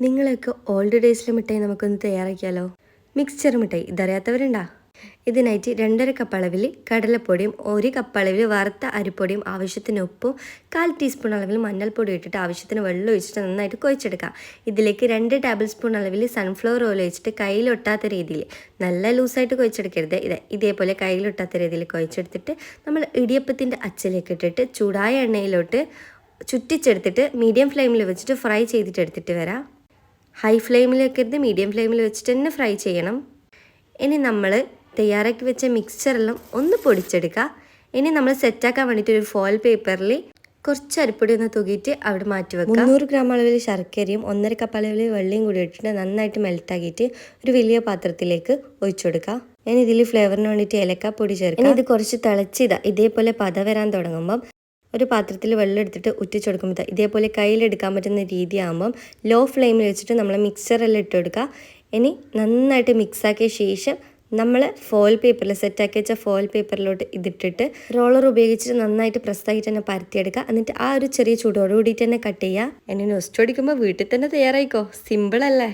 നിങ്ങളൊക്കെ ഓൾഡ് ഡേയ്സിലെ മിഠായി നമുക്കൊന്ന് തയ്യാറാക്കിയാലോ? മിക്സ്ചർ മിഠായി ഇതറിയാത്തവരുണ്ടാ? ഇതിനായിട്ട് 2.5 കപ്പ് അളവിൽ കടലപ്പൊടിയും 1 കപ്പ് അളവിൽ വറുത്ത അരിപ്പൊടിയും ആവശ്യത്തിന് ഉപ്പും 1/4 ടീസ്പൂൺ അളവിൽ മഞ്ഞൾപ്പൊടി ഇട്ടിട്ട് ആവശ്യത്തിന് വെള്ളം ഒഴിച്ചിട്ട് നന്നായിട്ട് കുഴച്ചെടുക്കാം. ഇതിലേക്ക് 2 ടേബിൾ സ്പൂൺ അളവിൽ സൺഫ്ലവർ ഓയിൽ ഒഴിച്ചിട്ട് കയ്യിലൊട്ടാത്ത രീതിയിൽ, നല്ല ലൂസായിട്ട് കുഴച്ചെടുക്കരുത്, ഇതേപോലെ കയ്യിലൊട്ടാത്ത രീതിയിൽ കുഴച്ചെടുത്തിട്ട് നമ്മൾ ഇടിയപ്പത്തിൻ്റെ അച്ചിലേക്ക് ഇട്ടിട്ട് ചൂടായ എണ്ണയിലോട്ട് ചുറ്റിച്ചെടുത്തിട്ട് മീഡിയം ഫ്ലെയിമിൽ വെച്ചിട്ട് ഫ്രൈ ചെയ്തിട്ട് എടുത്തിട്ട് വരാം. ഹൈ ഫ്ലെയിമിൽ വെക്കരുത്, മീഡിയം ഫ്ലെയിമിൽ വെച്ചിട്ട് തന്നെ ഫ്രൈ ചെയ്യണം. ഇനി നമ്മൾ തയ്യാറാക്കി വെച്ച മിക്സ്ചറെല്ലാം ഒന്ന് പൊടിച്ചെടുക്കുക. ഇനി നമ്മൾ സെറ്റാക്കാൻ വേണ്ടിയിട്ട് ഒരു ഫോയിൽ പേപ്പറിൽ കുറച്ച് അരിപ്പൊടി ഒന്ന് തൂക്കിയിട്ട് അവിടെ മാറ്റി വെക്കുക. 300 ഗ്രാം അളവിൽ ശർക്കരയും 1.5 കപ്പ് അളവിൽ വെള്ളയും കൂടി ഇട്ടിട്ട് നന്നായിട്ട് മെൽറ്റാക്കിയിട്ട് ഒരു വലിയ പാത്രത്തിലേക്ക് ഒഴിച്ചു കൊടുക്കുക. ഇനി ഇതിൽ ഫ്ലേവറിന് വേണ്ടിയിട്ട് ഏലക്കാപ്പൊടി ചേർക്കുക. ഇത് കുറച്ച് തിളച്ചിതാ ഇതേപോലെ പത വരാൻ തുടങ്ങുമ്പം ഒരു പാത്രത്തിൽ വെള്ളം എടുത്തിട്ട് ഉറ്റിച്ചു കൊടുക്കുമ്പോൾ ഇതേപോലെ കയ്യിലെടുക്കാൻ പറ്റുന്ന രീതിയാകുമ്പം ലോ ഫ്ലെയിമിൽ വെച്ചിട്ട് നമ്മൾ മിക്സറെല്ലാം ഇട്ട് കൊടുക്കുക. ഇനി നന്നായിട്ട് മിക്സാക്കിയ ശേഷം നമ്മൾ ഫോയിൽ പേപ്പറിൽ സെറ്റാക്കി വെച്ച ഫോയിൽ പേപ്പറിലോട്ട് ഇതിട്ടിട്ട് റോളർ ഉപയോഗിച്ചിട്ട് നന്നായിട്ട് പ്രസ്സാക്കിയിട്ട് തന്നെ പരത്തിയെടുക്കുക. എന്നിട്ട് ആ ഒരു ചെറിയ ചൂടോട് കൂടിയിട്ട് തന്നെ കട്ട് ചെയ്യുക. ഇനി നെക്സ്റ്റ് അടിക്കുമ്പോൾ വീട്ടിൽ തന്നെ തയ്യാറായിക്കോ. സിമ്പിൾ അല്ലേ?